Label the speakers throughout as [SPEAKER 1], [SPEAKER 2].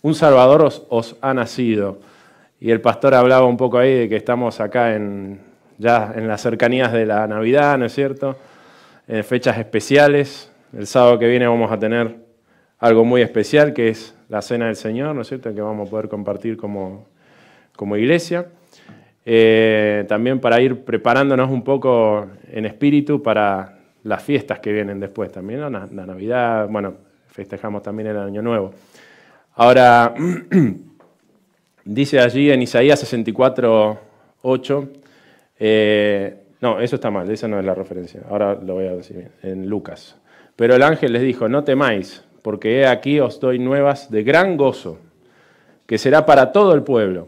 [SPEAKER 1] un Salvador os ha nacido. Y el pastor hablaba un poco ahí de que estamos acá ya en las cercanías de la Navidad, ¿no es cierto? En fechas especiales. El sábado que viene vamos a tener algo muy especial, que es la Cena del Señor, ¿no es cierto?, que vamos a poder compartir como iglesia. También para ir preparándonos un poco en espíritu para las fiestas que vienen después también, ¿no? La Navidad, bueno, festejamos también el Año Nuevo. Ahora, dice allí en Isaías 64:8, no, eso está mal, esa no es la referencia, ahora lo voy a decir bien, en Lucas. Pero el ángel les dijo, no temáis, porque he aquí os doy nuevas de gran gozo, que será para todo el pueblo,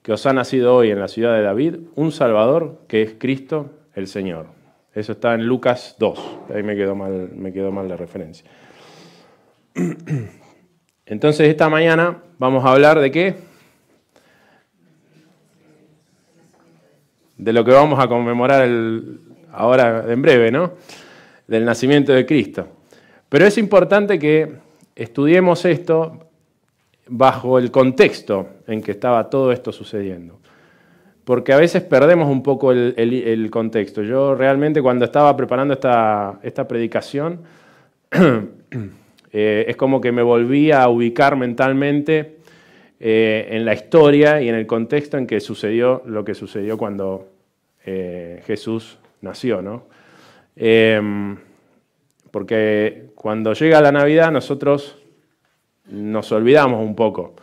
[SPEAKER 1] que os ha nacido hoy en la ciudad de David un Salvador, que es Cristo el Señor. Eso está en Lucas 2, ahí me quedó mal la referencia. Entonces esta mañana vamos a hablar de ¿qué? De lo que vamos a conmemorar ahora en breve, ¿no? Del nacimiento de Cristo. Pero es importante que estudiemos esto bajo el contexto en que estaba todo esto sucediendo. Porque a veces perdemos un poco el contexto. Yo realmente cuando estaba preparando esta predicación, es como que me volví a ubicar mentalmente en la historia y en el contexto en que sucedió lo que sucedió cuando Jesús nació, ¿no? Porque cuando llega la Navidad nosotros nos olvidamos un poco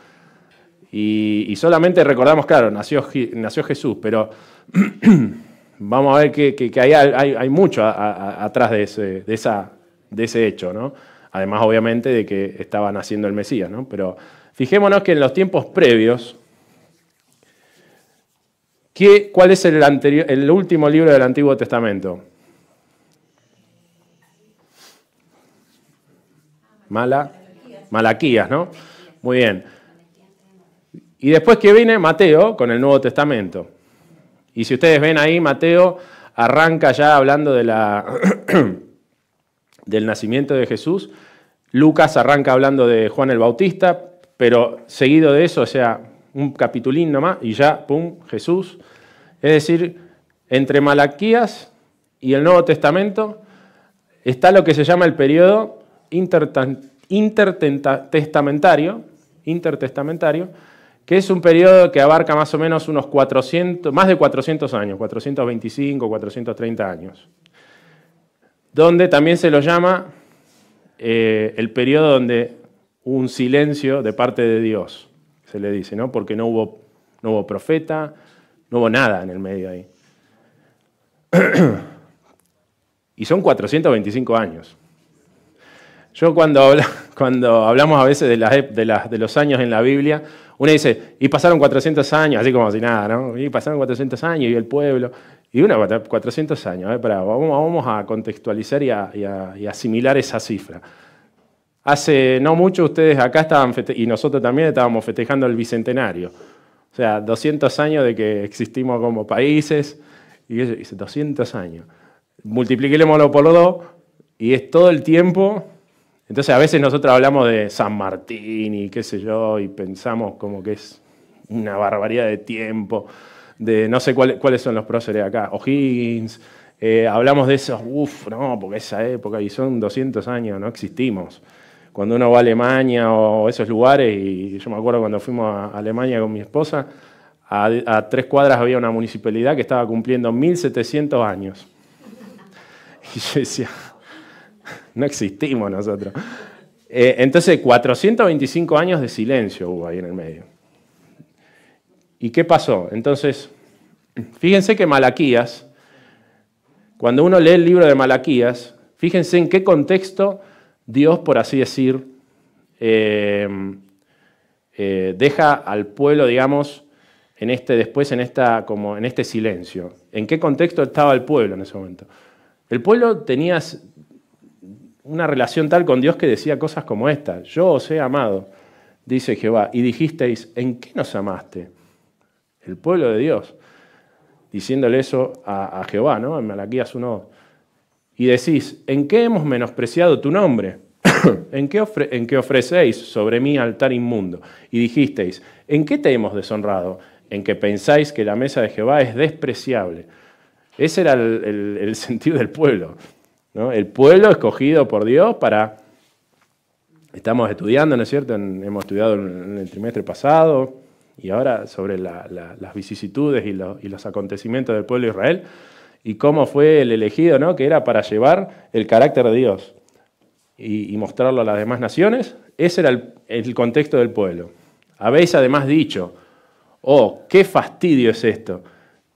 [SPEAKER 1] y solamente recordamos, claro, nació Jesús, pero vamos a ver que hay mucho atrás de ese hecho, ¿no? Además, obviamente, de que estaba naciendo el Mesías, ¿no? Pero fijémonos que en los tiempos previos, ¿cuál es el último libro del Antiguo Testamento? Malaquías, ¿no? Muy bien. Y después que viene Mateo con el Nuevo Testamento. Y si ustedes ven ahí, Mateo arranca ya hablando de del nacimiento de Jesús. Lucas arranca hablando de Juan el Bautista, pero seguido de eso, o sea, un capitulín nomás, y ya, pum, Jesús. Es decir, entre Malaquías y el Nuevo Testamento está lo que se llama el periodo intertestamentario, que es un periodo que abarca más o menos más de 400 años, 425, 430 años, donde también se lo llama el periodo donde hubo un silencio de parte de Dios, se le dice, ¿no? Porque no hubo profeta, no hubo nada en el medio ahí. Y son 425 años. Yo cuando hablamos a veces de los años en la Biblia, uno dice, y pasaron 400 años, así como si nada, ¿no? Y pasaron 400 años y el pueblo, y 400 años, vamos a contextualizar y a asimilar esa cifra. Hace no mucho ustedes acá estaban, y nosotros también estábamos festejando el Bicentenario. O sea, 200 años de que existimos como países, y 200 años. Multipliquémoslo por 2, y es todo el tiempo. Entonces a veces nosotros hablamos de San Martín y qué sé yo, y pensamos como que es una barbaridad de tiempo, de no sé cuáles son los próceres acá, O'Higgins, hablamos de esos, no, porque esa época, y son 200 años, no existimos. Cuando uno va a Alemania o esos lugares, y yo me acuerdo cuando fuimos a Alemania con mi esposa, a 3 cuadras había una municipalidad que estaba cumpliendo 1700 años. Y yo decía, no existimos nosotros. Entonces, 425 años de silencio hubo ahí en el medio. ¿Y qué pasó? Entonces, fíjense que Malaquías, cuando uno lee el libro de Malaquías, fíjense en qué contexto Dios, por así decir, deja al pueblo, digamos, en este silencio. ¿En qué contexto estaba el pueblo en ese momento? El pueblo tenía una relación tal con Dios que decía cosas como esta: yo os he amado, dice Jehová, y dijisteis, ¿en qué nos amaste? El pueblo de Dios, diciéndole eso a Jehová, ¿no? En Malaquías 1:2. Y decís, ¿en qué hemos menospreciado tu nombre? en que ofrecéis sobre mí altar inmundo. Y dijisteis, ¿en qué te hemos deshonrado? En que pensáis que la mesa de Jehová es despreciable. Ese era el sentir del pueblo, ¿no? El pueblo escogido por Dios para... Estamos estudiando, ¿no es cierto? Hemos estudiado en el trimestre pasado y ahora sobre las vicisitudes y los acontecimientos del pueblo de Israel y cómo fue el elegido, ¿no? Que era para llevar el carácter de Dios y mostrarlo a las demás naciones. Ese era el contexto del pueblo. Habéis además dicho, oh, qué fastidio es esto,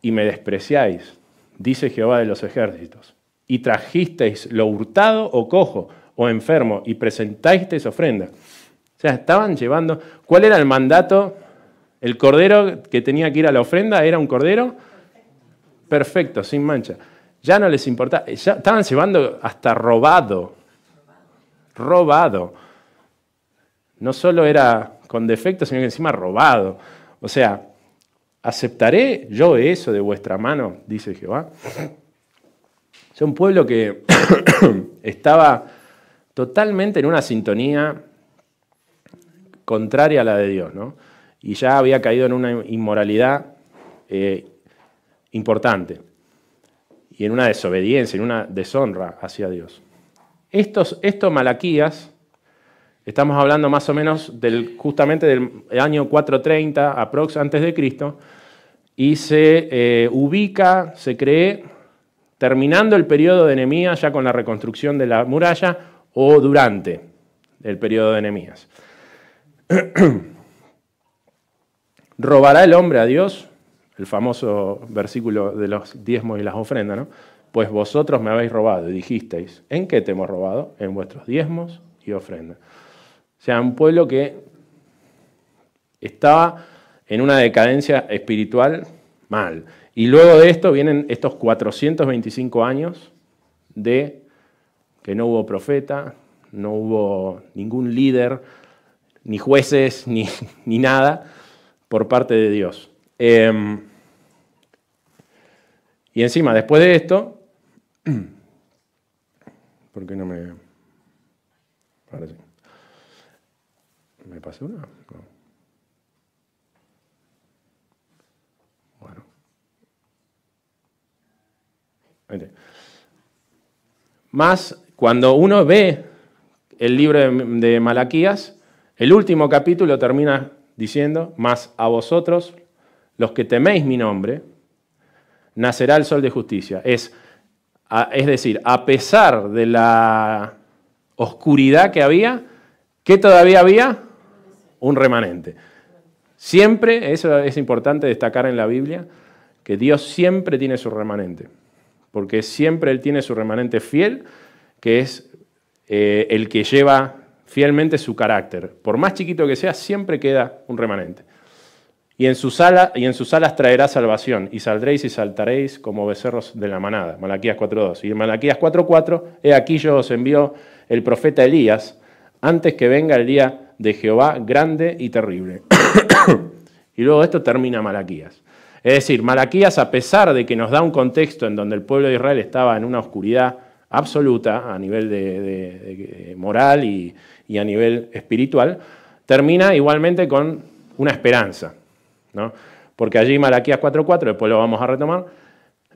[SPEAKER 1] y me despreciáis, dice Jehová de los ejércitos, y trajisteis lo hurtado o cojo o enfermo, y presentasteis ofrenda. O sea, estaban llevando... ¿Cuál era el mandato? El cordero que tenía que ir a la ofrenda era un cordero perfecto, sin mancha. Ya no les importaba. Ya estaban llevando hasta robado. Robado. No solo era con defecto, sino que encima robado. O sea, ¿aceptaré yo eso de vuestra mano? Dice Jehová. Es un pueblo que estaba totalmente en una sintonía contraria a la de Dios, ¿no? Y ya había caído en una inmoralidad importante y en una desobediencia, en una deshonra hacia Dios. Esto Malaquías, estamos hablando más o menos justamente del año 430 aprox antes de Cristo, y se ubica, se cree, terminando el periodo de Nehemías ya con la reconstrucción de la muralla o durante el periodo de Nehemías. ¿Robará el hombre a Dios? El famoso versículo de los diezmos y las ofrendas, ¿no? Pues vosotros me habéis robado y dijisteis, ¿en qué te hemos robado? En vuestros diezmos y ofrendas. O sea, un pueblo que estaba en una decadencia espiritual mal. Y luego de esto vienen estos 425 años de que no hubo profeta, no hubo ningún líder, ni jueces, ni nada por parte de Dios. Y encima, después de esto, ¿por qué no me... Ahora sí. ¿Me pasé una? No. Bueno. Más, cuando uno ve el libro de Malaquías, el último capítulo termina diciendo, mas a vosotros, los que teméis mi nombre, nacerá el sol de justicia. Es decir, a pesar de la oscuridad que había, ¿qué todavía había? Un remanente. Siempre, eso es importante destacar en la Biblia, que Dios siempre tiene su remanente, porque siempre Él tiene su remanente fiel, que es el que lleva fielmente su carácter. Por más chiquito que sea, siempre queda un remanente. Y en sus alas traerá salvación, y saldréis y saltaréis como becerros de la manada. Malaquías 4.2. Y en Malaquías 4.4, he aquí yo os envío el profeta Elías, antes que venga el día de Jehová grande y terrible. Y luego esto termina Malaquías. Es decir, Malaquías, a pesar de que nos da un contexto en donde el pueblo de Israel estaba en una oscuridad absoluta a nivel de moral y a nivel espiritual, termina igualmente con una esperanza, ¿no? Porque allí Malaquías 4.4, después lo vamos a retomar,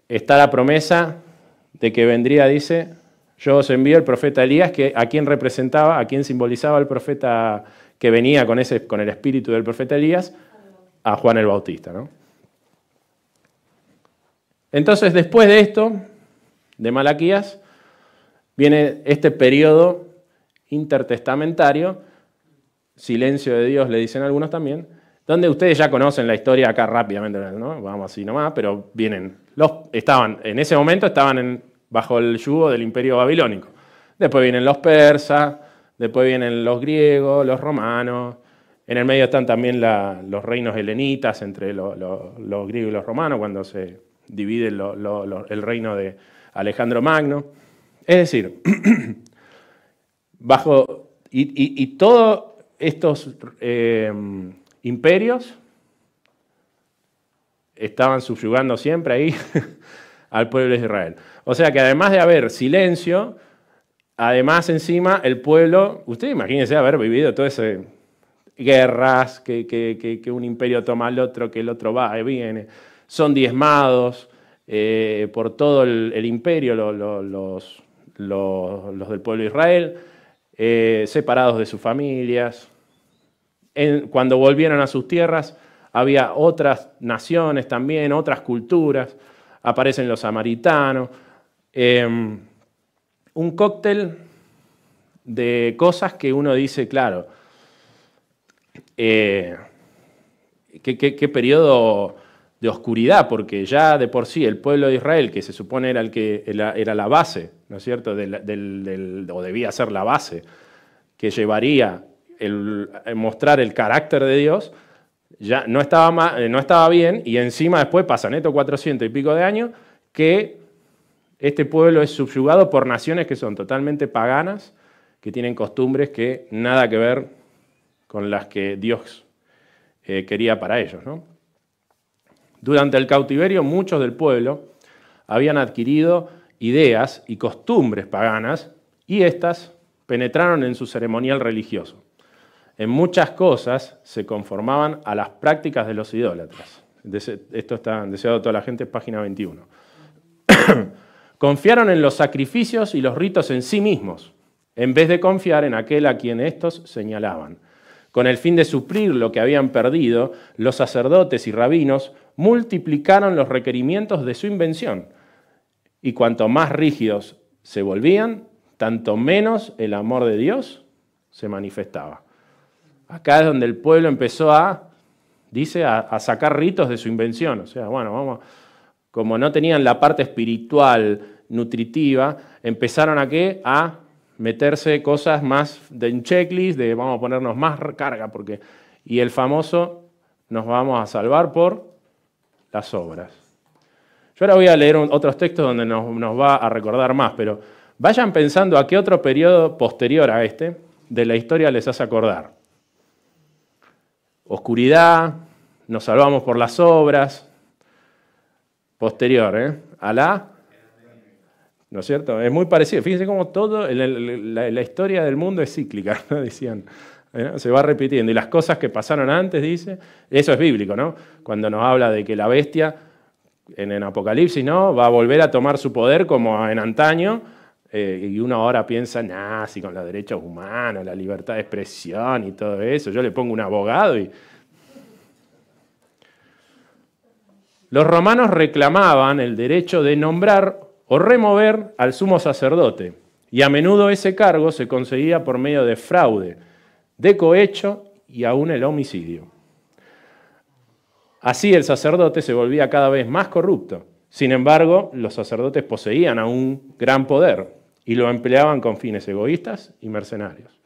[SPEAKER 1] está la promesa de que vendría, dice, yo os envío el profeta Elías, que a quien representaba, a quien simbolizaba el profeta que venía con el espíritu del profeta Elías, a Juan el Bautista, ¿no? Entonces, después de esto, de Malaquías, viene este periodo intertestamentario, silencio de Dios, le dicen algunos también, donde ustedes ya conocen la historia acá rápidamente, ¿no? Vamos así nomás, pero en ese momento estaban bajo el yugo del imperio babilónico. Después vienen los persas, después vienen los griegos, los romanos, en el medio están también los reinos helenitas entre los griegos y los romanos, cuando se divide el reino de Alejandro Magno. Es decir, y todos estos imperios estaban subyugando siempre ahí al pueblo de Israel. O sea que además de haber silencio, además, encima, el pueblo, ustedes imagínense haber vivido todo ese guerras, que un imperio toma al otro, que el otro va y viene, son diezmados por todo el imperio, los del pueblo de Israel, separados de sus familias. Cuando volvieron a sus tierras, había otras naciones también, otras culturas, aparecen los samaritanos. Un cóctel de cosas que uno dice, claro, qué periodo de oscuridad, porque ya de por sí el pueblo de Israel, que se supone era la base, ¿no es cierto?, o debía ser la base, que llevaría mostrar el carácter de Dios, ya no estaba bien, y encima después pasan estos 400 y pico de años que este pueblo es subyugado por naciones que son totalmente paganas, que tienen costumbres que nada que ver con las que Dios quería para ellos, ¿no? Durante el cautiverio, muchos del pueblo habían adquirido ideas y costumbres paganas y éstas penetraron en su ceremonial religioso. En muchas cosas se conformaban a las prácticas de los idólatras. Esto está deseado a toda la gente, página 21. Confiaron en los sacrificios y los ritos en sí mismos, en vez de confiar en aquel a quien estos señalaban. Con el fin de suplir lo que habían perdido, los sacerdotes y rabinos multiplicaron los requerimientos de su invención, y cuanto más rígidos se volvían, tanto menos el amor de Dios se manifestaba. Acá es donde el pueblo empezó a sacar ritos de su invención. O sea, bueno, como no tenían la parte espiritual, nutritiva, empezaron a meterse cosas más de un checklist, de vamos a ponernos más carga, y el famoso nos vamos a salvar por las obras. Yo ahora voy a leer otros textos donde nos va a recordar más, pero vayan pensando a qué otro periodo posterior a este de la historia les hace acordar. Oscuridad, nos salvamos por las obras, posterior, a la... ¿No es cierto? Es muy parecido. Fíjense cómo todo, la historia del mundo es cíclica, ¿no? Decían, se va repitiendo. Y las cosas que pasaron antes, dice, eso es bíblico, ¿no? Cuando nos habla de que la bestia, en Apocalipsis, ¿no?, va a volver a tomar su poder como en antaño, y uno ahora piensa, si con los derechos humanos, la libertad de expresión y todo eso, yo le pongo un abogado y... Los romanos reclamaban el derecho de nombrar o remover al sumo sacerdote, y a menudo ese cargo se conseguía por medio de fraude, de cohecho y aún el homicidio. Así el sacerdote se volvía cada vez más corrupto. Sin embargo, los sacerdotes poseían aún gran poder y lo empleaban con fines egoístas y mercenarios.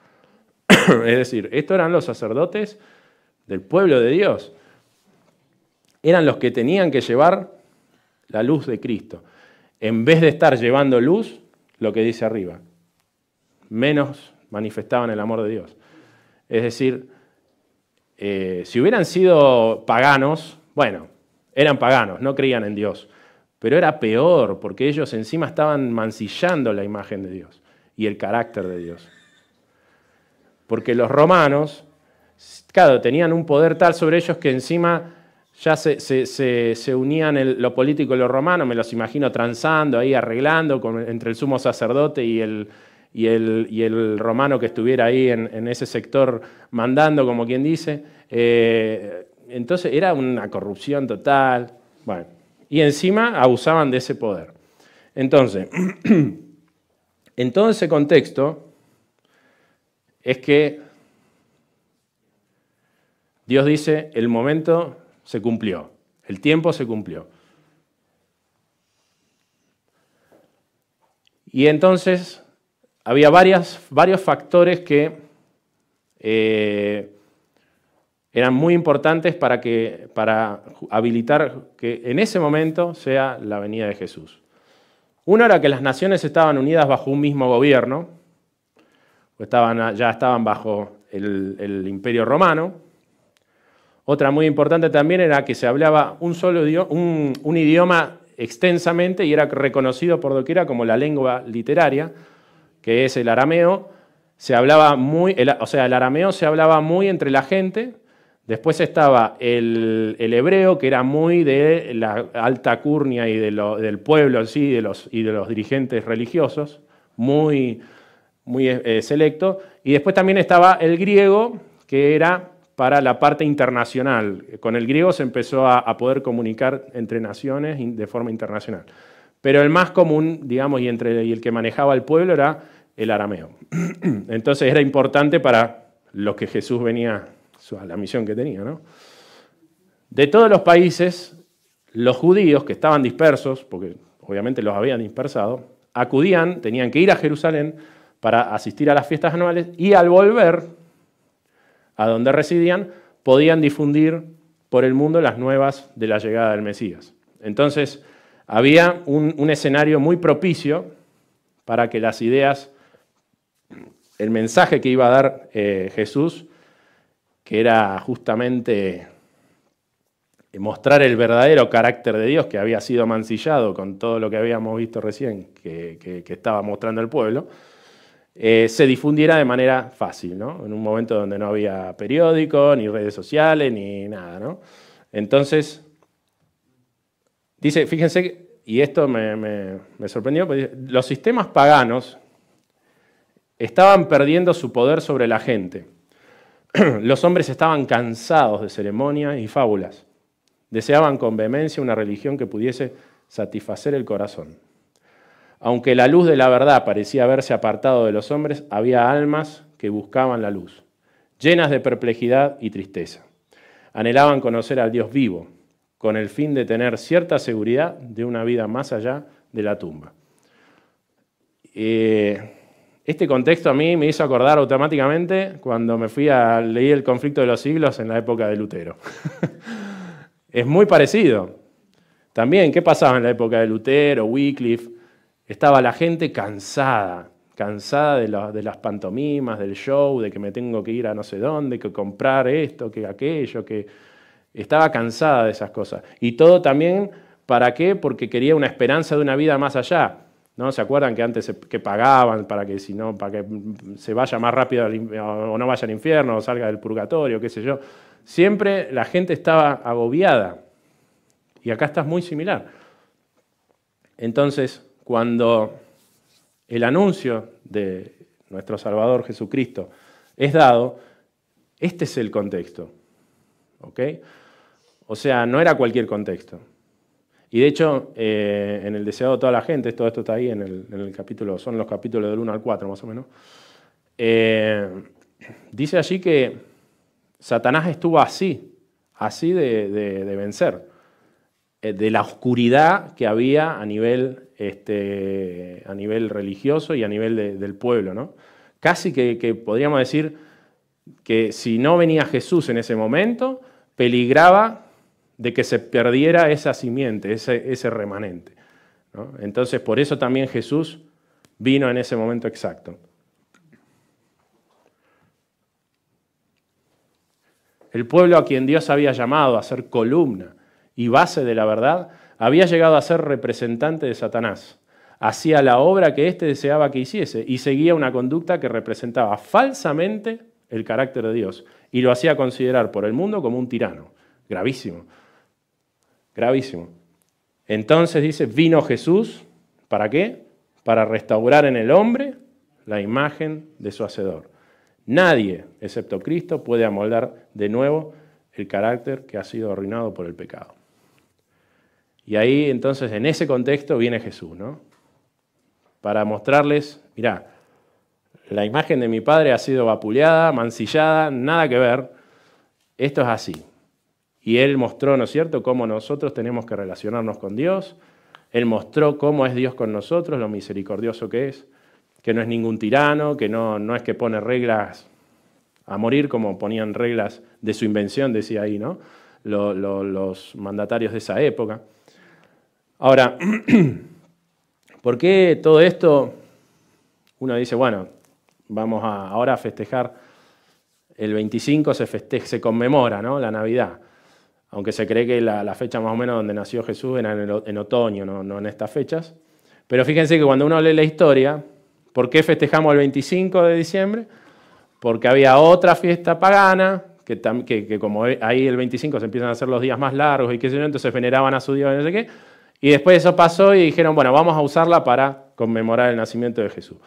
[SPEAKER 1] Es decir, estos eran los sacerdotes del pueblo de Dios. Eran los que tenían que llevar la luz de Cristo. En vez de estar llevando luz, lo que dice arriba, menos manifestaban el amor de Dios. Es decir, si hubieran sido paganos, bueno, eran paganos, no creían en Dios, pero era peor porque ellos encima estaban mancillando la imagen de Dios y el carácter de Dios. Porque los romanos, claro, tenían un poder tal sobre ellos que encima ya se unían lo político y lo romano, me los imagino transando ahí, arreglando entre el sumo sacerdote y el romano que estuviera ahí en ese sector mandando, como quien dice. Entonces era una corrupción total. Bueno, y encima abusaban de ese poder. Entonces, en todo ese contexto es que Dios dice, el momento se cumplió, el tiempo se cumplió. Y entonces había varios factores que eran muy importantes para habilitar que en ese momento sea la venida de Jesús. Uno era que las naciones estaban unidas bajo un mismo gobierno, ya estaban bajo el Imperio Romano. Otra muy importante también era que se hablaba un idioma extensamente y era reconocido por doquiera como la lengua literaria, que es el arameo, se hablaba muy, o sea, el arameo se hablaba muy entre la gente. Después estaba el hebreo, que era muy de la alta curnia y del pueblo en sí, y de los dirigentes religiosos, muy selecto. Y después también estaba el griego, que era para la parte internacional. Con el griego se empezó a poder comunicar entre naciones de forma internacional. Pero el más común, digamos, y el que manejaba el pueblo era el arameo. Entonces era importante para los que Jesús venía, la misión que tenía, ¿no? De todos los países, los judíos que estaban dispersos, porque obviamente los habían dispersado, acudían, tenían que ir a Jerusalén para asistir a las fiestas anuales y al volver a donde residían, podían difundir por el mundo las nuevas de la llegada del Mesías. Entonces, había un escenario muy propicio para que las ideas, el mensaje que iba a dar Jesús, que era justamente mostrar el verdadero carácter de Dios, que había sido mancillado con todo lo que habíamos visto recién, que estaba mostrando el pueblo, se difundiera de manera fácil, ¿no? En un momento donde no había periódico, ni redes sociales, ni nada, ¿no? Entonces, dice, fíjense, y esto me sorprendió, porque los sistemas paganos estaban perdiendo su poder sobre la gente. Los hombres estaban cansados de ceremonias y fábulas. Deseaban con vehemencia una religión que pudiese satisfacer el corazón. Aunque la luz de la verdad parecía haberse apartado de los hombres, había almas que buscaban la luz, llenas de perplejidad y tristeza. Anhelaban conocer al Dios vivo, con el fin de tener cierta seguridad de una vida más allá de la tumba. Este contexto a mí me hizo acordar automáticamente cuando me fui a leer El conflicto de los siglos en la época de Lutero. Es muy parecido. También, ¿qué pasaba en la época de Lutero, Wycliffe? Estaba la gente cansada de las pantomimas, del show, de que me tengo que ir a no sé dónde, que comprar esto, que aquello, que estaba cansada de esas cosas. Y todo también, ¿para qué? Porque quería una esperanza de una vida más allá. ¿No? ¿Se acuerdan que antes que pagaban para que se vaya más rápido o no vaya al infierno o salga del purgatorio, qué sé yo? Siempre la gente estaba agobiada. Y acá está muy similar. Entonces, cuando el anuncio de nuestro Salvador Jesucristo es dado, este es el contexto. ¿Ok? O sea, no era cualquier contexto. Y de hecho, en el deseado de toda la gente, todo esto está ahí en el capítulo, son los capítulos del 1 al 4 más o menos, dice allí que Satanás estuvo así de vencer, de la oscuridad que había a nivel religioso y a nivel del pueblo, ¿no? Casi que podríamos decir que si no venía Jesús en ese momento, peligraba de que se perdiera esa simiente, ese remanente, ¿no? Entonces, por eso también Jesús vino en ese momento exacto. El pueblo a quien Dios había llamado a ser columna y base de la verdad, había llegado a ser representante de Satanás. Hacía la obra que éste deseaba que hiciese y seguía una conducta que representaba falsamente el carácter de Dios y lo hacía considerar por el mundo como un tirano. Gravísimo. Gravísimo. Entonces dice, vino Jesús, ¿para qué? Para restaurar en el hombre la imagen de su Hacedor. Nadie, excepto Cristo, puede amoldar de nuevo el carácter que ha sido arruinado por el pecado. Y ahí entonces, en ese contexto, viene Jesús, ¿no? Para mostrarles, mirá, la imagen de mi Padre ha sido vapuleada, mancillada, nada que ver, esto es así. Y Él mostró, ¿no es cierto?, cómo nosotros tenemos que relacionarnos con Dios. Él mostró cómo es Dios con nosotros, lo misericordioso que no es ningún tirano, que no es que pone reglas a morir como ponían reglas de su invención, decía ahí, ¿no? Los mandatarios de esa época. Ahora, ¿por qué todo esto? Uno dice, bueno, vamos ahora a festejar, el 25 se conmemora, ¿no?, la Navidad. Aunque se cree que la fecha más o menos donde nació Jesús era en otoño, no en estas fechas. Pero fíjense que cuando uno lee la historia, ¿Por qué festejamos el 25 de diciembre? Porque había otra fiesta pagana, que como ahí el 25 se empiezan a hacer los días más largos y qué sé yo, entonces veneraban a su Dios y no sé qué. Y después eso pasó y dijeron, bueno, vamos a usarla para conmemorar el nacimiento de Jesús.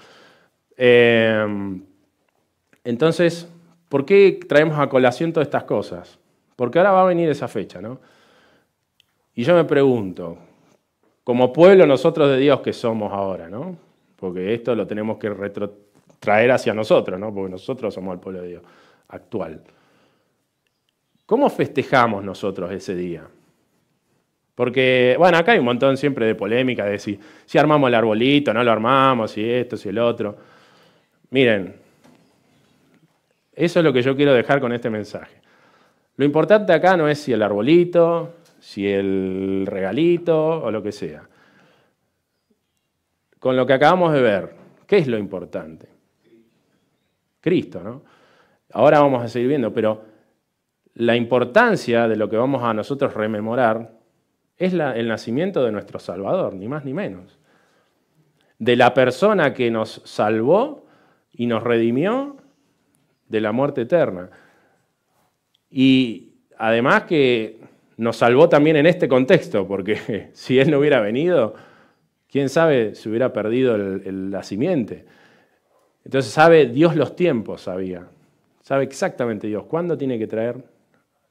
[SPEAKER 1] Entonces, ¿por qué traemos a colación todas estas cosas? Porque ahora va a venir esa fecha, ¿no? Y yo me pregunto, como pueblo nosotros de Dios que somos ahora, ¿no? Porque esto lo tenemos que traer hacia nosotros, ¿no? Porque nosotros somos el pueblo de Dios actual. ¿Cómo festejamos nosotros ese día? Porque, bueno, acá hay un montón siempre de polémica de si armamos el arbolito, no lo armamos, si esto, si el otro. Miren, eso es lo que yo quiero dejar con este mensaje. Lo importante acá no es si el arbolito, si el regalito o lo que sea. Con lo que acabamos de ver, ¿qué es lo importante? Cristo, ¿no? Ahora vamos a seguir viendo, pero la importancia de lo que vamos a nosotros rememorar es el nacimiento de nuestro Salvador, ni más ni menos. De la persona que nos salvó y nos redimió de la muerte eterna. Y además que nos salvó también en este contexto, porque si Él no hubiera venido, quién sabe si hubiera perdido la simiente. Entonces sabe Dios los tiempos, sabe exactamente Dios cuándo tiene que traer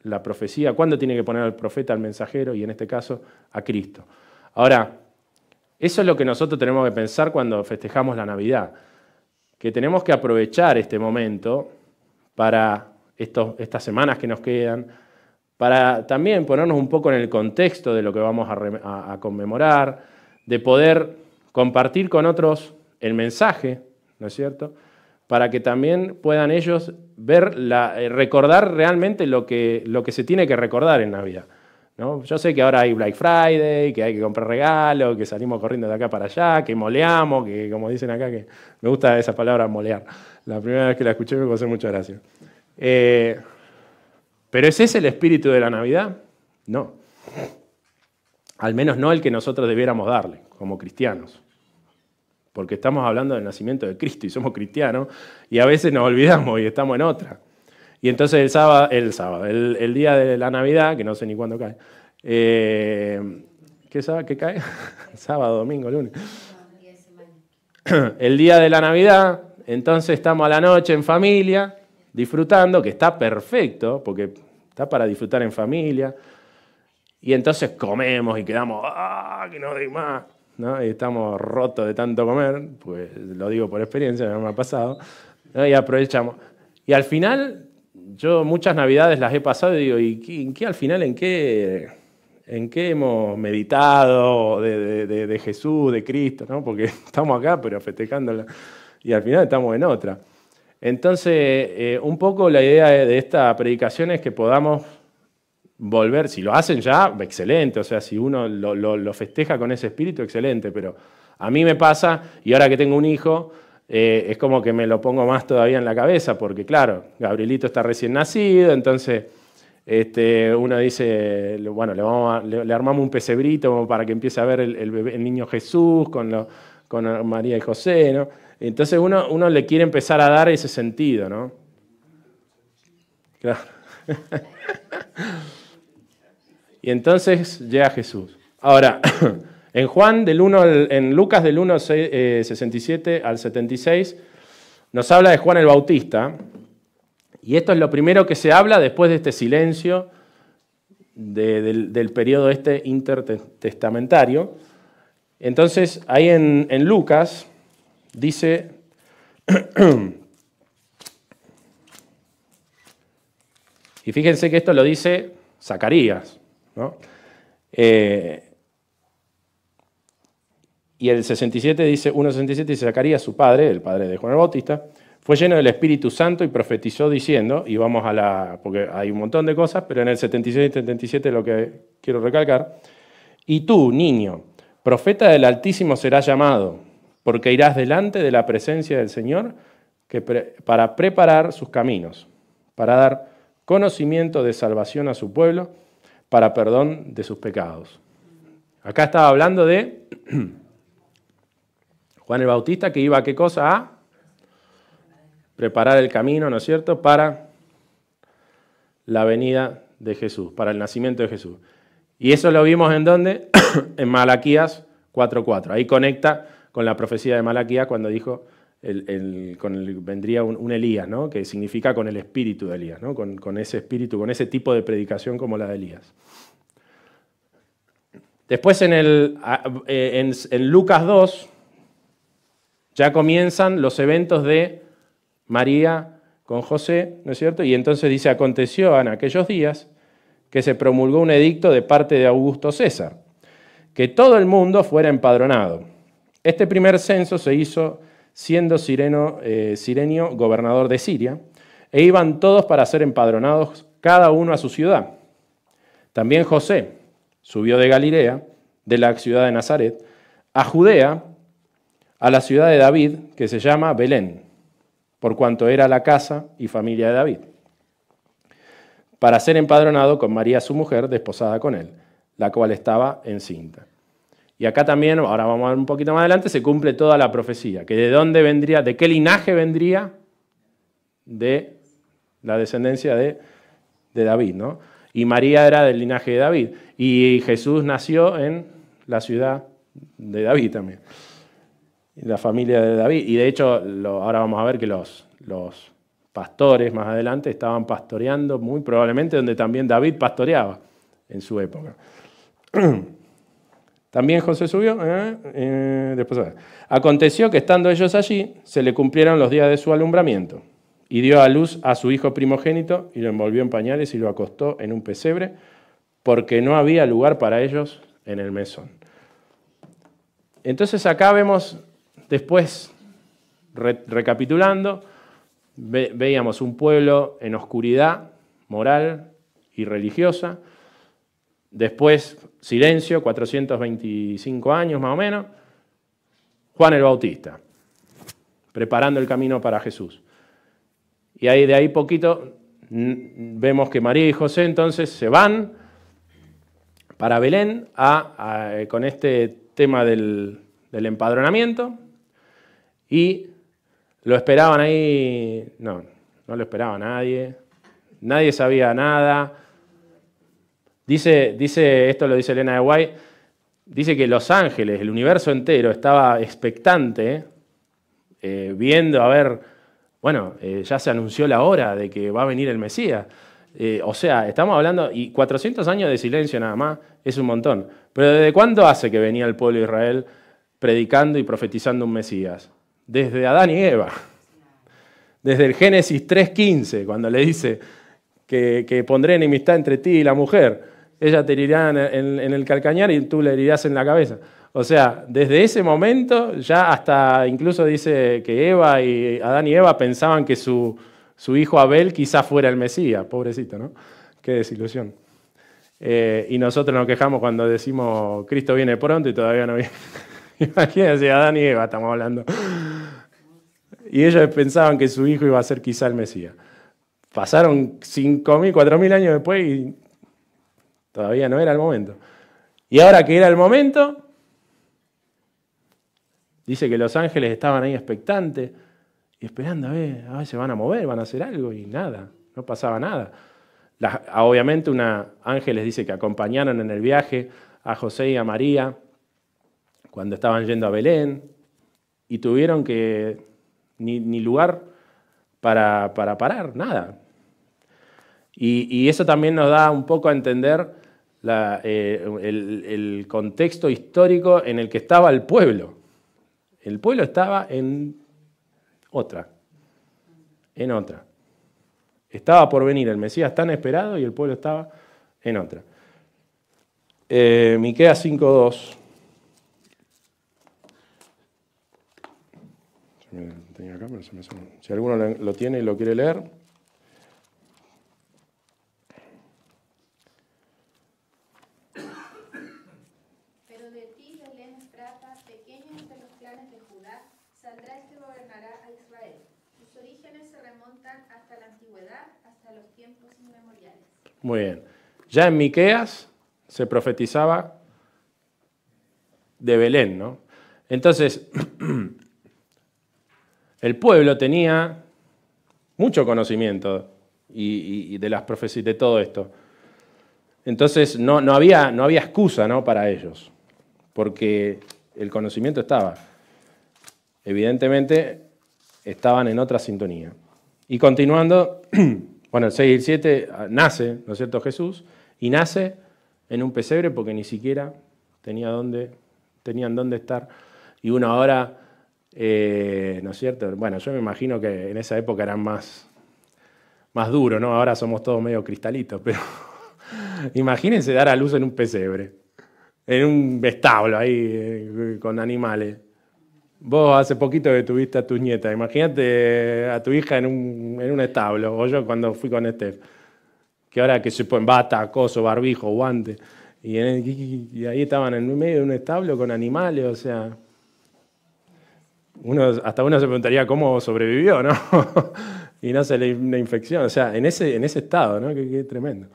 [SPEAKER 1] la profecía, cuándo tiene que poner al profeta, al mensajero, y en este caso a Cristo. Ahora, eso es lo que nosotros tenemos que pensar cuando festejamos la Navidad, que tenemos que aprovechar este momento para estas semanas que nos quedan, para también ponernos un poco en el contexto de lo que vamos a conmemorar, de poder compartir con otros el mensaje, ¿no es cierto?, para que también puedan ellos ver, recordar realmente lo que se tiene que recordar en Navidad, ¿no? Yo sé que ahora hay Black Friday, que hay que comprar regalos, que salimos corriendo de acá para allá, que moleamos, que como dicen acá, que me gusta esa palabra molear. La primera vez que la escuché me causó mucha gracia. ¿Pero ¿es ese el espíritu de la Navidad? No. Al menos no el que nosotros debiéramos darle como cristianos. Porque estamos hablando del nacimiento de Cristo y somos cristianos y a veces nos olvidamos y estamos en otra. Y entonces el día de la Navidad, que no sé ni cuándo cae, ¿qué cae? Sábado, domingo, lunes. El día de la Navidad, entonces estamos a la noche en familia, disfrutando, que está perfecto, porque está para disfrutar en familia, y entonces comemos y quedamos, que no doy más, ¿no? Y estamos rotos de tanto comer, pues lo digo por experiencia, no me ha pasado, ¿no? Y aprovechamos. Y al final, yo muchas Navidades las he pasado y digo, ¿y qué al final, en qué hemos meditado de Jesús, de Cristo, ¿no? Porque estamos acá, pero festejándola, y al final estamos en otra. Entonces, un poco la idea de esta predicación es que podamos volver, si lo hacen ya, excelente, o sea, si uno lo festeja con ese espíritu, excelente, pero a mí me pasa, y ahora que tengo un hijo, es como que me lo pongo más todavía en la cabeza, porque claro, Gabrielito está recién nacido, entonces uno dice, bueno, le armamos un pesebrito para que empiece a ver el niño Jesús con María y José, ¿no? Entonces uno le quiere empezar a dar ese sentido, ¿no? Claro. Y entonces llega Jesús. Ahora, en Lucas del 1, 67 al 76, nos habla de Juan el Bautista. Y esto es lo primero que se habla después de este silencio del periodo intertestamentario. Entonces, ahí en Lucas dice... y fíjense que esto lo dice Zacarías, ¿no? Y el 67 dice, 1.67 dice, Zacarías, su padre, el padre de Juan el Bautista, fue lleno del Espíritu Santo y profetizó diciendo, y vamos porque hay un montón de cosas, pero en el 76 y 77 lo que quiero recalcar, y tú, niño, profeta del Altísimo serás llamado, porque irás delante de la presencia del Señor para preparar sus caminos, para dar conocimiento de salvación a su pueblo, para perdón de sus pecados. Acá estaba hablando de Juan el Bautista, que iba a qué cosa? A preparar el camino, ¿no es cierto?, para la venida de Jesús, para el nacimiento de Jesús. Y eso lo vimos ¿en dónde? En Malaquías 4:4. Ahí conecta con la profecía de Malaquías cuando dijo vendría un Elías, ¿no?, que significa con el espíritu de Elías, ¿no?, con ese espíritu, con ese tipo de predicación como la de Elías. Después en Lucas 2 ya comienzan los eventos de María con José, ¿no es cierto? Y entonces dice, aconteció en aquellos días que se promulgó un edicto de parte de Augusto César, que todo el mundo fuera empadronado. Este primer censo se hizo siendo Cirenio gobernador de Siria, e iban todos para ser empadronados, cada uno a su ciudad. También José subió de Galilea, de la ciudad de Nazaret, a Judea, a la ciudad de David, que se llama Belén, por cuanto era la casa y familia de David, para ser empadronado con María su mujer, desposada con él, la cual estaba encinta. Y acá también, ahora vamos a ver un poquito más adelante, se cumple toda la profecía, que de dónde vendría, de qué linaje vendría, de la descendencia de David, ¿no? Y María era del linaje de David, y Jesús nació en la ciudad de David también, la familia de David. Y de hecho, ahora vamos a ver que los pastores más adelante estaban pastoreando, muy probablemente donde también David pastoreaba en su época. También José subió. Después, aconteció que estando ellos allí, se le cumplieron los días de su alumbramiento, y dio a luz a su hijo primogénito, y lo envolvió en pañales y lo acostó en un pesebre, porque no había lugar para ellos en el mesón. Entonces acá vemos, después, recapitulando, veíamos un pueblo en oscuridad moral y religiosa. Después, silencio, 425 años más o menos. Juan el Bautista, preparando el camino para Jesús. Y ahí de ahí poquito vemos que María y José entonces se van para Belén con este tema del empadronamiento, y lo esperaban ahí. No lo esperaba nadie sabía nada. Dice, esto lo dice Elena de White, dice que los ángeles, el universo entero, estaba expectante, viendo, a ver, bueno, ya se anunció la hora de que va a venir el Mesías. O sea, estamos hablando, y 400 años de silencio nada más, es un montón. Pero ¿desde cuándo hace que venía el pueblo de Israel predicando y profetizando un Mesías? Desde Adán y Eva. Desde el Génesis 3:15, cuando le dice que pondré enemistad entre ti y la mujer. Ella te herirá en el calcañar y tú le herirás en la cabeza. O sea, desde ese momento ya hasta incluso dice que Adán y Eva pensaban que su hijo Abel quizás fuera el Mesías. Pobrecito, ¿no? Qué desilusión. Y nosotros nos quejamos cuando decimos Cristo viene pronto y todavía no viene. Imagínense, Adán y Eva estamos hablando. Y ellos pensaban que su hijo iba a ser quizá el Mesías. Pasaron 5.000, 4.000 años después y todavía no era el momento. Y ahora que era el momento, dice que los ángeles estaban ahí expectantes y esperando a ver se van a mover, van a hacer algo, y nada, no pasaba nada. Obviamente ángeles dice que acompañaron en el viaje a José y a María cuando estaban yendo a Belén, y tuvieron que ni lugar para parar, nada. Y eso también nos da un poco a entender el contexto histórico en el que estaba el pueblo. El pueblo estaba en otra. Estaba por venir el Mesías tan esperado y el pueblo estaba en otra. Miqueas 5:2. Tenía acá, pero se me sonó. Si alguno lo tiene y lo quiere leer.
[SPEAKER 2] Pero de ti, Belén Efrata, pequeño entre los clanes de Judá, saldrá el que gobernará a Israel. Sus orígenes se remontan hasta la antigüedad, hasta los tiempos inmemoriales.
[SPEAKER 1] Muy bien. Ya en Miqueas se profetizaba de Belén, ¿no? Entonces, el pueblo tenía mucho conocimiento y de las profecías, de todo esto. Entonces no había excusa, ¿no?, para ellos, porque el conocimiento estaba. Evidentemente estaban en otra sintonía. Y continuando, bueno, el 6 y el 7 nace, ¿no es cierto?, Jesús, y nace en un pesebre porque ni siquiera tenían dónde estar. Y uno ahora, ¿no es cierto? Bueno, yo me imagino que en esa época eran más duros, ¿no? Ahora somos todos medio cristalitos, pero imagínense dar a luz en un pesebre, en un establo ahí con animales. Vos hace poquito que tuviste a tus nietas, imagínate a tu hija en un establo, o yo cuando fui con Steph, que ahora que se ponen bata, coso, barbijo, guante, y ahí estaban en medio de un establo con animales, o sea, hasta uno se preguntaría cómo sobrevivió, ¿no? Y no se le una infección, o sea, en ese estado, ¿no? Qué tremendo.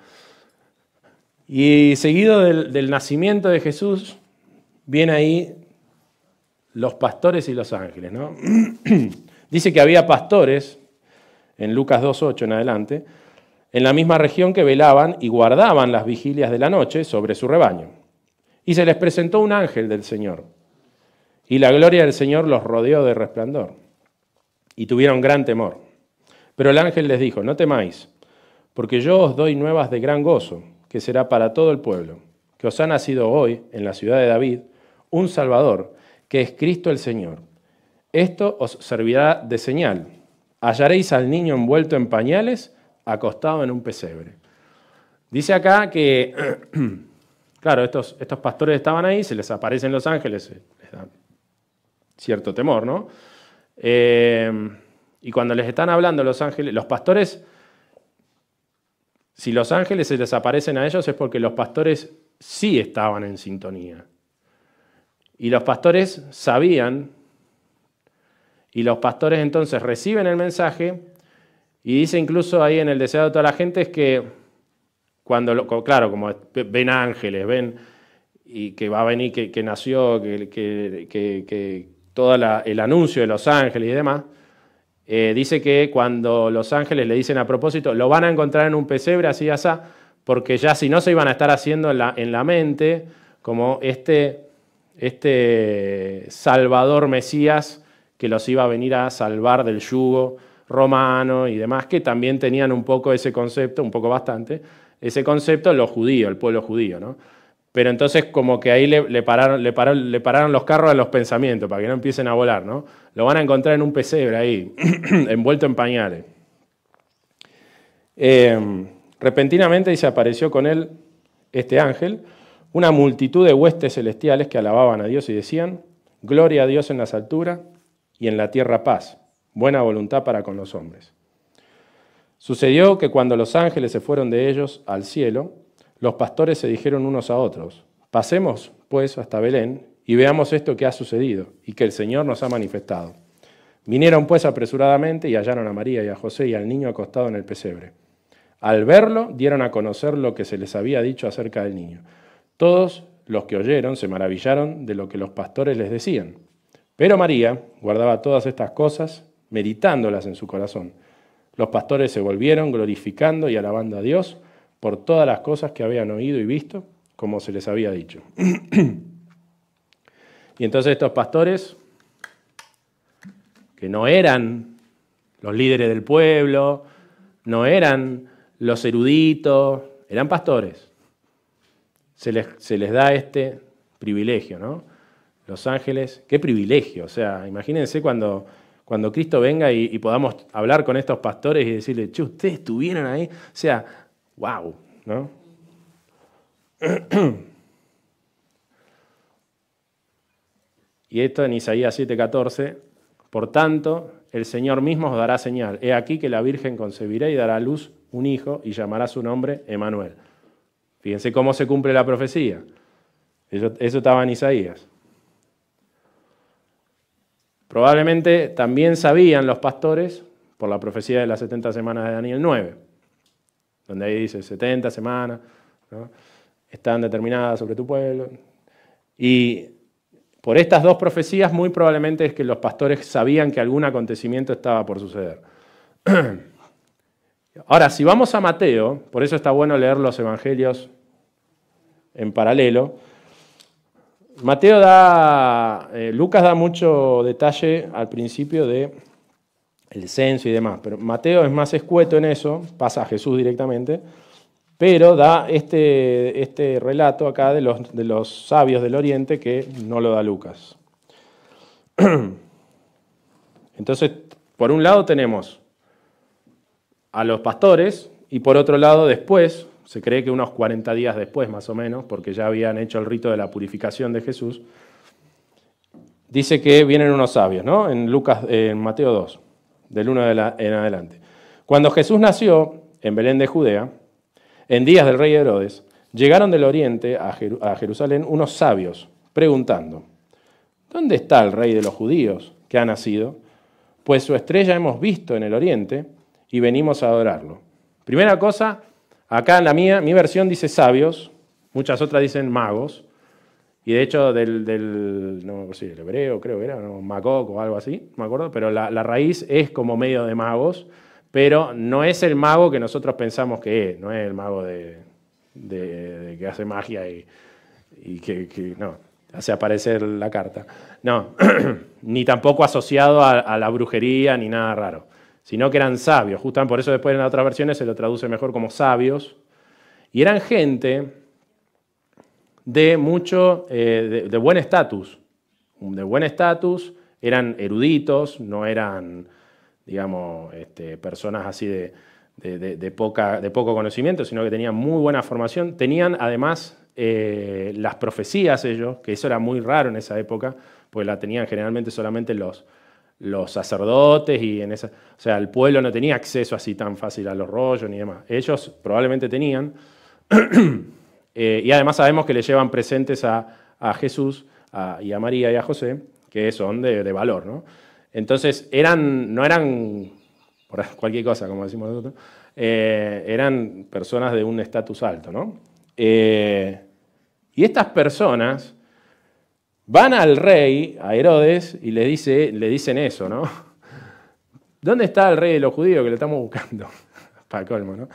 [SPEAKER 1] Y seguido del nacimiento de Jesús, viene ahí los pastores y los ángeles, ¿no? Dice que había pastores, en Lucas 2:8 en adelante, en la misma región que velaban y guardaban las vigilias de la noche sobre su rebaño. Y se les presentó un ángel del Señor, y la gloria del Señor los rodeó de resplandor, y tuvieron gran temor. Pero el ángel les dijo, no temáis, porque yo os doy nuevas de gran gozo, que será para todo el pueblo, que os ha nacido hoy, en la ciudad de David, un Salvador, que es Cristo el Señor. Esto os servirá de señal. Hallaréis al niño envuelto en pañales, acostado en un pesebre. Dice acá que, claro, estos pastores estaban ahí, se les aparecen los ángeles, les dan cierto temor, ¿no? Y cuando les están hablando los ángeles, los pastores, si los ángeles se les aparecen a ellos es porque los pastores sí estaban en sintonía. Y los pastores sabían, y los pastores entonces reciben el mensaje, y dice incluso ahí en el deseo de toda la gente, es que claro, como ven ángeles, ven y que va a venir, que nació, que todo el anuncio de los ángeles y demás, dice que cuando los ángeles le dicen a propósito, lo van a encontrar en un pesebre, así y así, porque ya si no se iban a estar haciendo en la mente como este Salvador Mesías que los iba a venir a salvar del yugo romano y demás, que también tenían un poco ese concepto, un poco bastante, ese concepto los judíos, el pueblo judío, ¿no? Pero entonces como que ahí le pararon los carros a los pensamientos para que no empiecen a volar, ¿no? Lo van a encontrar en un pesebre ahí, envuelto en pañales. Repentinamente dice, apareció con él este ángel, una multitud de huestes celestiales que alababan a Dios y decían, gloria a Dios en las alturas y en la tierra paz, buena voluntad para con los hombres. Sucedió que cuando los ángeles se fueron de ellos al cielo, los pastores se dijeron unos a otros, pasemos pues hasta Belén y veamos esto que ha sucedido y que el Señor nos ha manifestado. Vinieron pues apresuradamente y hallaron a María y a José y al niño acostado en el pesebre. Al verlo, dieron a conocer lo que se les había dicho acerca del niño. Todos los que oyeron se maravillaron de lo que los pastores les decían. Pero María guardaba todas estas cosas, meditándolas en su corazón. Los pastores se volvieron glorificando y alabando a Dios por todas las cosas que habían oído y visto, como se les había dicho. Y entonces estos pastores, que no eran los líderes del pueblo, no eran los eruditos, eran pastores. Se les da este privilegio, ¿no? Los ángeles, qué privilegio. O sea, imagínense cuando Cristo venga y podamos hablar con estos pastores y decirle, che, ustedes estuvieron ahí. O sea, wow, ¿no? Y esto en Isaías 7:14, por tanto, el Señor mismo os dará señal. He aquí que la Virgen concebirá y dará a luz un hijo y llamará su nombre Emmanuel. Fíjense cómo se cumple la profecía. Eso estaba en Isaías. Probablemente también sabían los pastores, por la profecía de las 70 semanas de Daniel 9, donde ahí dice 70 semanas, ¿no?, están determinadas sobre tu pueblo. Y por estas dos profecías, muy probablemente es que los pastores sabían que algún acontecimiento estaba por suceder. Ahora, si vamos a Mateo, por eso está bueno leer los evangelios en paralelo, Lucas da mucho detalle al principio de el censo y demás, pero Mateo es más escueto en eso, pasa a Jesús directamente, pero da este relato acá de los sabios del Oriente que no lo da Lucas. Entonces, por un lado tenemos a los pastores y por otro lado después, se cree que unos 40 días después más o menos, porque ya habían hecho el rito de la purificación de Jesús, dice que vienen unos sabios, ¿no? En Mateo 2, del 1 en adelante. Cuando Jesús nació en Belén de Judea, en días del rey Herodes, llegaron del oriente a Jerusalén unos sabios, preguntando, ¿dónde está el rey de los judíos que ha nacido? Pues su estrella hemos visto en el oriente y venimos a adorarlo. Primera cosa, acá en mi versión dice sabios, muchas otras dicen magos, y de hecho no sé, el hebreo creo que era, ¿no? Magog o algo así, no me acuerdo, pero la raíz es como medio de magos, pero no es el mago que nosotros pensamos que es, no es el mago de que hace magia y que no, hace aparecer la carta. No, ni tampoco asociado a la brujería ni nada raro, sino que eran sabios. Justamente por eso después en las otras versiones se lo traduce mejor como sabios. Y eran gente de mucho, de buen estatus. De buen estatus, eran eruditos, no eran, digamos, personas así de poco conocimiento, sino que tenían muy buena formación. Tenían además las profecías ellos, que eso era muy raro en esa época, pues la tenían generalmente solamente los sacerdotes o sea, el pueblo no tenía acceso así tan fácil a los rollos ni demás. Ellos probablemente tenían, y además sabemos que le llevan presentes a Jesús y a María y a José, que son de valor, ¿no? Entonces no eran por cualquier cosa, como decimos nosotros, eran personas de un estatus alto, ¿no? Y estas personas van al rey, a Herodes, y le dicen eso, ¿no? ¿Dónde está el rey de los judíos que lo estamos buscando? Para colmo, ¿no?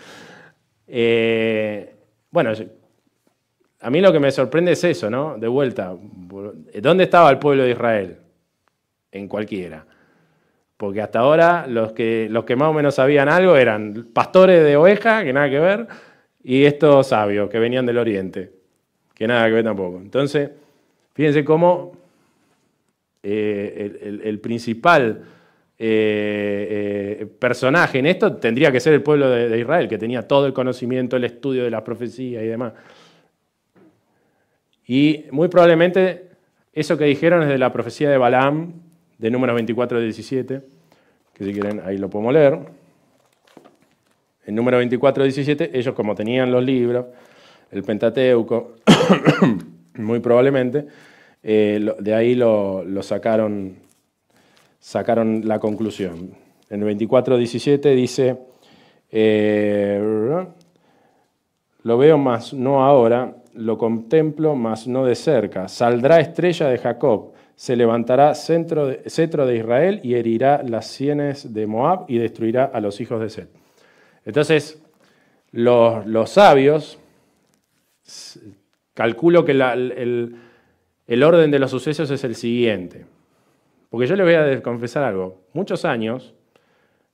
[SPEAKER 1] Bueno, a mí lo que me sorprende es eso, ¿no? De vuelta, ¿dónde estaba el pueblo de Israel? En cualquiera. Porque hasta ahora los que más o menos sabían algo eran pastores de ovejas, que nada que ver, y estos sabios que venían del oriente, que nada que ver tampoco. Entonces, fíjense cómo el principal personaje en esto tendría que ser el pueblo de Israel, que tenía todo el conocimiento, el estudio de las profecías y demás. Y muy probablemente eso que dijeron es de la profecía de Balaam, de Números 24-17, que si quieren ahí lo podemos leer. En Números 24-17, ellos como tenían los libros, el Pentateuco, muy probablemente, de ahí lo sacaron la conclusión. En el 24-17 dice, lo veo más no ahora, lo contemplo más no de cerca, saldrá estrella de Jacob, se levantará cetro de Israel y herirá las sienes de Moab y destruirá a los hijos de Set. Entonces, los sabios, calculo que el orden de los sucesos es el siguiente. Porque yo les voy a confesar algo. Muchos años,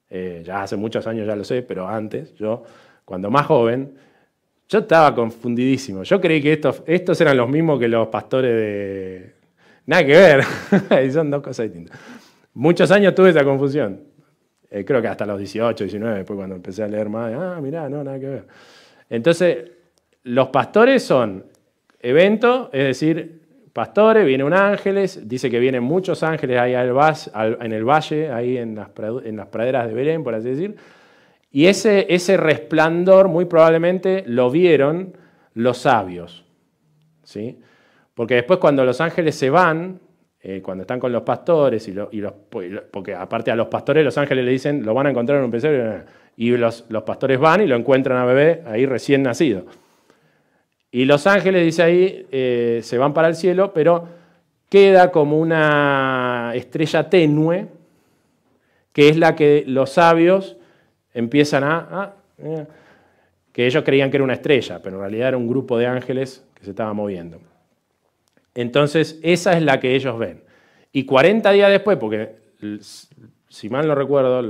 [SPEAKER 1] ya hace muchos años ya lo sé, pero antes, yo, cuando más joven, yo estaba confundidísimo. Yo creí que estos eran los mismos que los pastores de... Nada que ver, son dos cosas distintas. Muchos años tuve esa confusión. Creo que hasta los 18, 19, después cuando empecé a leer más, mirá, no, nada que ver. Entonces, los pastores son evento, es decir, pastores, viene un ángeles, dice que vienen muchos ángeles ahí en el valle, ahí en las praderas de Belén, por así decir, y ese resplandor muy probablemente lo vieron los sabios, ¿sí? Porque después cuando los ángeles se van, cuando están con los pastores, porque aparte a los pastores los ángeles le dicen, lo van a encontrar en un pesebre, y los pastores van y lo encuentran a bebé ahí recién nacido. Y los ángeles, dice ahí, se van para el cielo, pero queda como una estrella tenue, que es la que los sabios empiezan que ellos creían que era una estrella, pero en realidad era un grupo de ángeles que se estaba moviendo. Entonces, esa es la que ellos ven. Y 40 días después, porque si mal no recuerdo,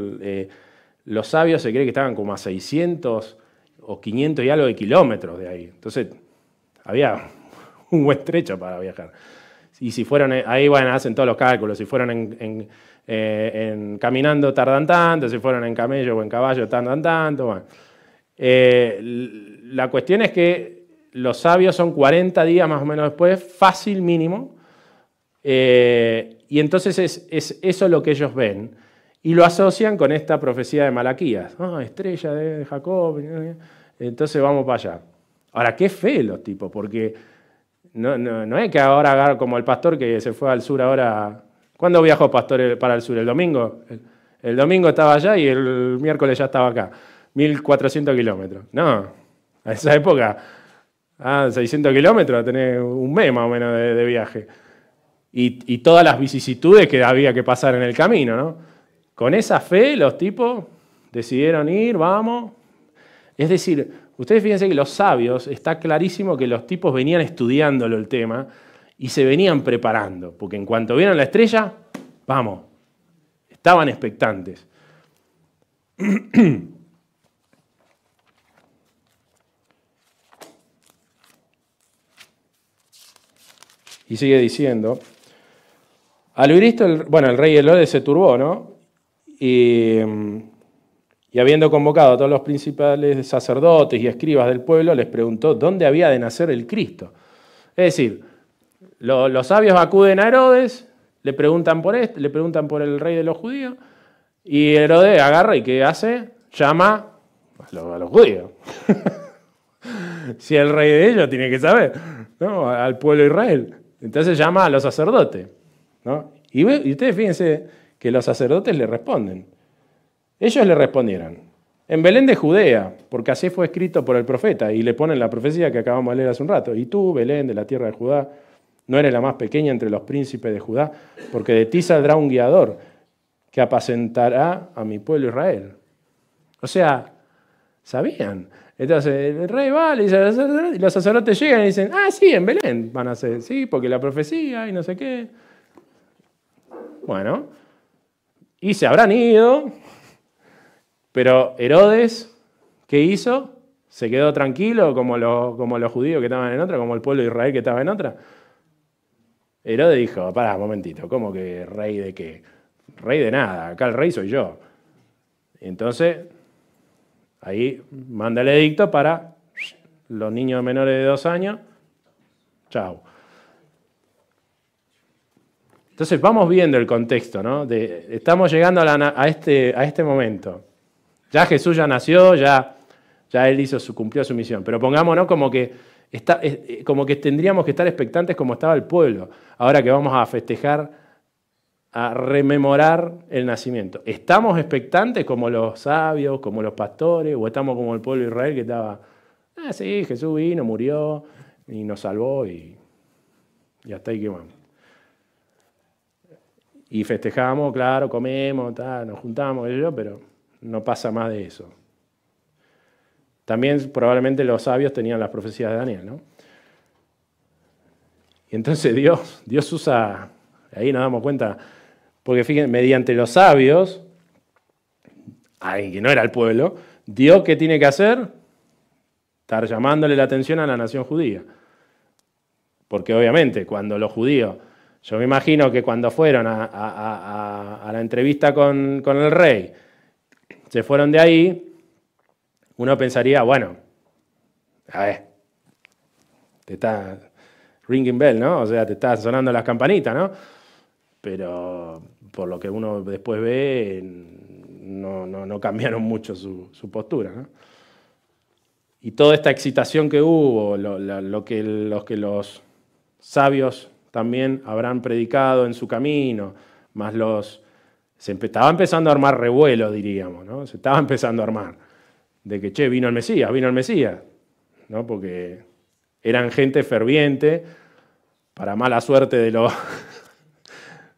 [SPEAKER 1] los sabios se cree que estaban como a 600 o 500 y algo de kilómetros de ahí. Entonces, había un buen trecho para viajar. Y si fueron, ahí bueno, hacen todos los cálculos, si fueron caminando tardan tanto, si fueron en camello o en caballo tardan tanto. Bueno. La cuestión es que los sabios son 40 días más o menos después, fácil mínimo, y entonces es eso lo que ellos ven, y lo asocian con esta profecía de Malaquías. Estrella de Jacob, entonces vamos para allá. Ahora, qué fe los tipos, porque no es que ahora haga como el pastor que se fue al sur ahora. ¿Cuándo viajó pastor para el sur? ¿El domingo? El domingo estaba allá y el miércoles ya estaba acá. 1.400 kilómetros. No, a esa época, 600 kilómetros, tenés un mes más o menos de viaje. Y todas las vicisitudes que había que pasar en el camino, ¿no? Con esa fe los tipos decidieron ir, vamos. Es decir, ustedes fíjense que los sabios, está clarísimo que los tipos venían estudiándolo el tema y se venían preparando, porque en cuanto vieron la estrella, vamos, estaban expectantes. Y sigue diciendo, al oír esto, el rey Herodes se turbó, ¿no? Y habiendo convocado a todos los principales sacerdotes y escribas del pueblo, les preguntó dónde había de nacer el Cristo. Es decir, los sabios acuden a Herodes, le preguntan por el rey de los judíos, y Herodes agarra y ¿qué hace? Llama a los judíos. Si el rey de ellos tiene que saber, ¿no? Al pueblo de Israel. Entonces llama a los sacerdotes, ¿no? Y ustedes fíjense que los sacerdotes le responden. Ellos le respondieron, en Belén de Judea, porque así fue escrito por el profeta, y le ponen la profecía que acabamos de leer hace un rato. Y tú, Belén, de la tierra de Judá, no eres la más pequeña entre los príncipes de Judá, porque de ti saldrá un guiador que apacentará a mi pueblo Israel. O sea, sabían. Entonces el rey va, le dice, y los sacerdotes llegan y dicen, sí, en Belén van a ser, sí, porque la profecía y no sé qué. Bueno, y se habrán ido, pero Herodes, ¿qué hizo? ¿Se quedó tranquilo como los judíos que estaban en otra, como el pueblo de Israel que estaba en otra? Herodes dijo, pará, un momentito, ¿cómo que rey de qué? Rey de nada, acá el rey soy yo. Entonces, ahí manda el edicto para los niños menores de 2 años, chao. Entonces vamos viendo el contexto, ¿no? Estamos llegando a este momento. Ya Jesús ya nació, ya Él cumplió su misión, pero pongámonos como que tendríamos que estar expectantes como estaba el pueblo, ahora que vamos a festejar, a rememorar el nacimiento. ¿Estamos expectantes como los sabios, como los pastores, o estamos como el pueblo de Israel que estaba, sí, Jesús vino, murió y nos salvó y hasta ahí que vamos? Y festejamos, claro, comemos, nos juntamos, pero no pasa más de eso. También probablemente los sabios tenían las profecías de Daniel, ¿no? Y entonces Dios usa, ahí nos damos cuenta, porque fíjense, mediante los sabios, que no era el pueblo, Dios, ¿qué tiene que hacer? Estar llamándole la atención a la nación judía. Porque obviamente cuando los judíos, yo me imagino que cuando fueron a la entrevista con el rey, se fueron de ahí, uno pensaría, bueno, a ver, te está ringing bell, ¿no? O sea, te están sonando las campanitas, ¿no? Pero por lo que uno después ve, no cambiaron mucho su postura, ¿no? Y toda esta excitación que hubo, lo que los sabios también habrán predicado en su camino, más se estaba empezando a armar revuelo, diríamos, ¿no? Se estaba empezando a armar, de que, vino el Mesías, ¿no? Porque eran gente ferviente, para mala suerte de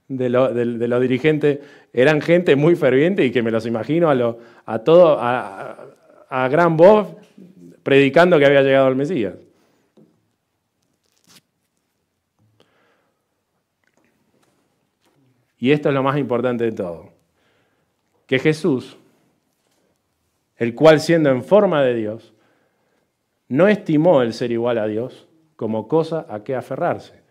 [SPEAKER 1] de los dirigentes eran gente muy ferviente y que me los imagino a gran voz predicando que había llegado el Mesías. Y esto es lo más importante de todo, que Jesús, el cual siendo en forma de Dios, no estimó el ser igual a Dios como cosa a que aferrarse,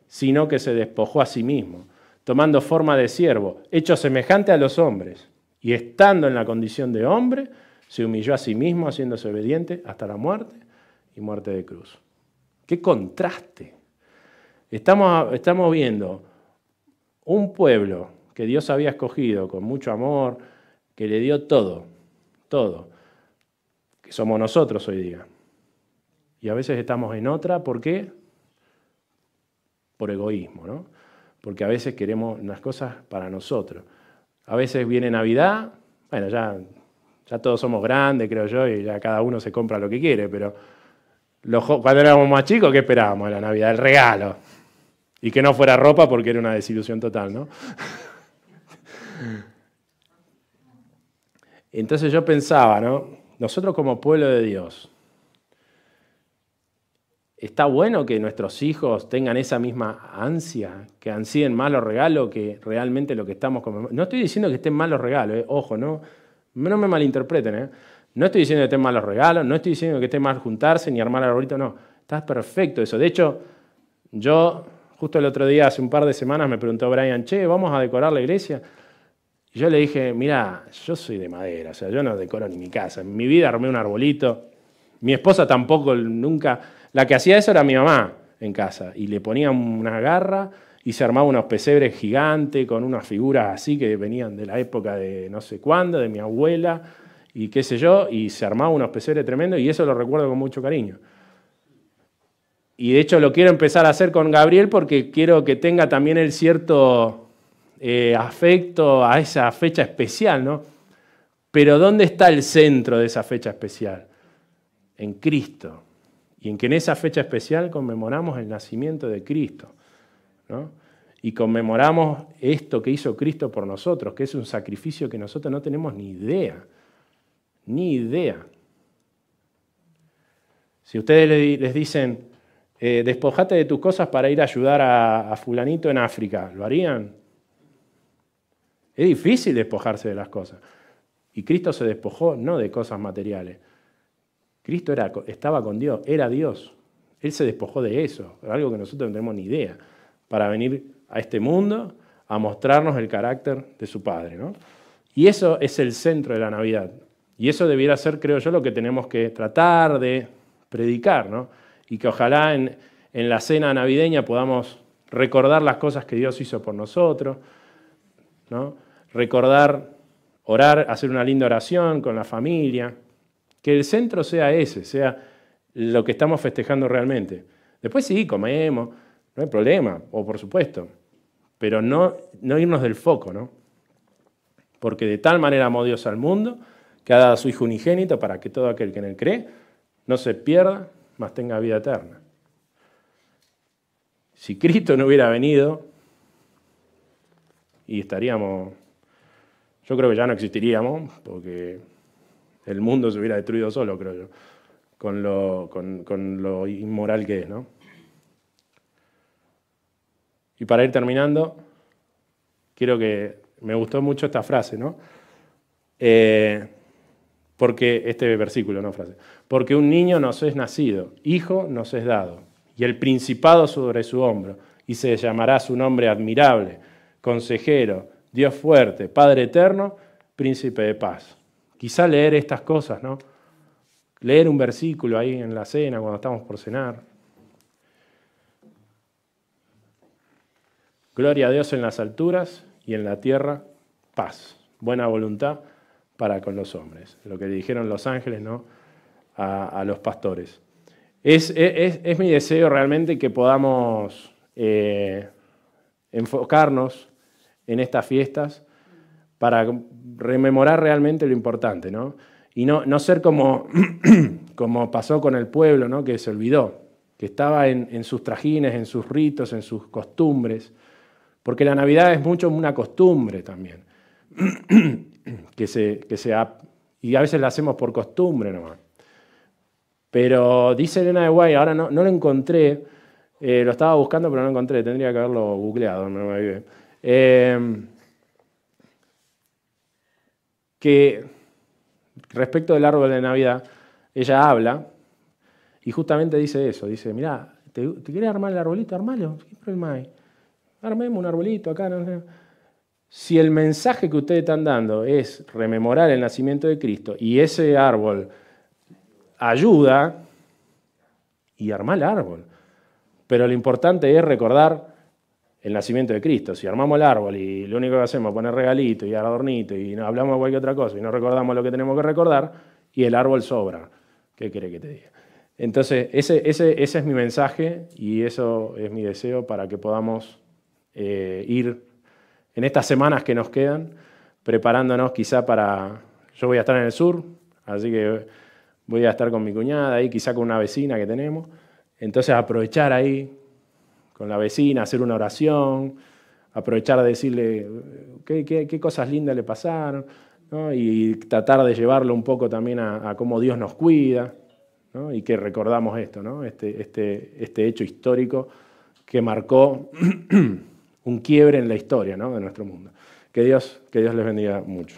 [SPEAKER 1] sino que se despojó a sí mismo, tomando forma de siervo, hecho semejante a los hombres, y estando en la condición de hombre, se humilló a sí mismo, haciéndose obediente hasta la muerte y muerte de cruz. ¡Qué contraste! Estamos viendo un pueblo que Dios había escogido con mucho amor, que le dio todo, que somos nosotros hoy día. Y a veces estamos en otra, ¿por qué? Por egoísmo, ¿no? Porque a veces queremos unas cosas para nosotros. A veces viene Navidad, bueno, ya todos somos grandes, creo yo, y ya cada uno se compra lo que quiere, pero cuando éramos más chicos, ¿qué esperábamos de la Navidad? El regalo. Y que no fuera ropa porque era una desilusión total, ¿no? Entonces yo pensaba, ¿no? Nosotros como pueblo de Dios, ¿está bueno que nuestros hijos tengan esa misma ansia, que ansíen más los regalos que realmente lo que estamos conmemorando? No estoy diciendo que estén mal los regalos, ojo, no me malinterpreten, No estoy diciendo que estén mal los regalos, no estoy diciendo que esté mal juntarse ni armar el arbolito, no. Está perfecto eso. De hecho, yo justo el otro día, hace un par de semanas, me preguntó Brian, ¿vamos a decorar la iglesia? Y yo le dije, mira, yo soy de madera, o sea, yo no decoro ni mi casa. En mi vida armé un arbolito. Mi esposa tampoco, nunca. La que hacía eso era mi mamá en casa. Y le ponía una garra y se armaba unos pesebres gigantes con unas figuras así que venían de la época de no sé cuándo, de mi abuela y qué sé yo. Y se armaba unos pesebres tremendos y eso lo recuerdo con mucho cariño. Y de hecho lo quiero empezar a hacer con Gabriel porque quiero que tenga también el cierto afecto a esa fecha especial, ¿no? Pero ¿dónde está el centro de esa fecha especial? En Cristo. Y en que en esa fecha especial conmemoramos el nacimiento de Cristo, ¿no? Y conmemoramos esto que hizo Cristo por nosotros, que es un sacrificio que nosotros no tenemos ni idea. Ni idea. Si ustedes les dicen, despojate de tus cosas para ir a ayudar a fulanito en África, ¿lo harían? Es difícil despojarse de las cosas. Y Cristo se despojó no de cosas materiales. Cristo estaba con Dios, era Dios. Él se despojó de eso, algo que nosotros no tenemos ni idea, para venir a este mundo a mostrarnos el carácter de su Padre, ¿no? Y eso es el centro de la Navidad. Y eso debiera ser, creo yo, lo que tenemos que tratar de predicar, ¿no? Y que ojalá en la cena navideña podamos recordar las cosas que Dios hizo por nosotros, ¿no? Recordar, orar, hacer una linda oración con la familia, que el centro sea ese, sea lo que estamos festejando realmente. Después sí, comemos, no hay problema, o por supuesto, pero no irnos del foco, ¿no? Porque de tal manera amó Dios al mundo que ha dado a su Hijo unigénito para que todo aquel que en él cree no se pierda, mas tenga vida eterna. Si Cristo no hubiera venido, y estaríamos, yo creo que ya no existiríamos, porque el mundo se hubiera destruido solo, creo yo, con lo inmoral que es, ¿no? Y para ir terminando, me gustó mucho esta frase, ¿no? Porque este versículo, no frase. Porque un niño nos es nacido, hijo nos es dado, y el principado sobre su hombro, y se llamará su nombre admirable, consejero, Dios fuerte, Padre eterno, príncipe de paz. Quizá leer estas cosas, ¿no? Leer un versículo ahí en la cena, cuando estamos por cenar. Gloria a Dios en las alturas y en la tierra, paz, buena voluntad para con los hombres. Lo que dijeron los ángeles, ¿no? A los pastores. Es mi deseo realmente que podamos enfocarnos en estas fiestas para rememorar realmente lo importante, ¿no? Y no ser como pasó con el pueblo, ¿no? Que se olvidó, que estaba en sus trajines, en sus ritos, en sus costumbres, Porque la Navidad es mucho una costumbre también, y a veces la hacemos por costumbre nomás. Pero dice Elena de White, ahora no lo encontré, lo estaba buscando pero no lo encontré, tendría que haberlo googleado, no me avivé. Que respecto del árbol de Navidad, ella habla y justamente dice eso, dice, mirá, ¿te querés armar el arbolito? Armalo, ¿qué problema hay? Armemos un arbolito acá, no sé. Si el mensaje que ustedes están dando es rememorar el nacimiento de Cristo y ese árbol ayuda, y armar el árbol. Pero lo importante es recordar el nacimiento de Cristo. Si armamos el árbol y lo único que hacemos es poner regalitos y adornitos y no hablamos de cualquier otra cosa y no recordamos lo que tenemos que recordar, y el árbol sobra. ¿Qué querés que te diga? Entonces, ese es mi mensaje y eso es mi deseo para que podamos ir en estas semanas que nos quedan, preparándonos quizá para... Yo voy a estar en el sur, así que voy a estar con mi cuñada ahí, quizá con una vecina que tenemos. Entonces aprovechar ahí con la vecina, hacer una oración, aprovechar de decirle qué cosas lindas le pasaron, ¿no? Y tratar de llevarlo un poco también a cómo Dios nos cuida, ¿no? Y que recordamos esto, ¿no? Este hecho histórico que marcó un quiebre en la historia, ¿no? De nuestro mundo. Que Dios les bendiga mucho.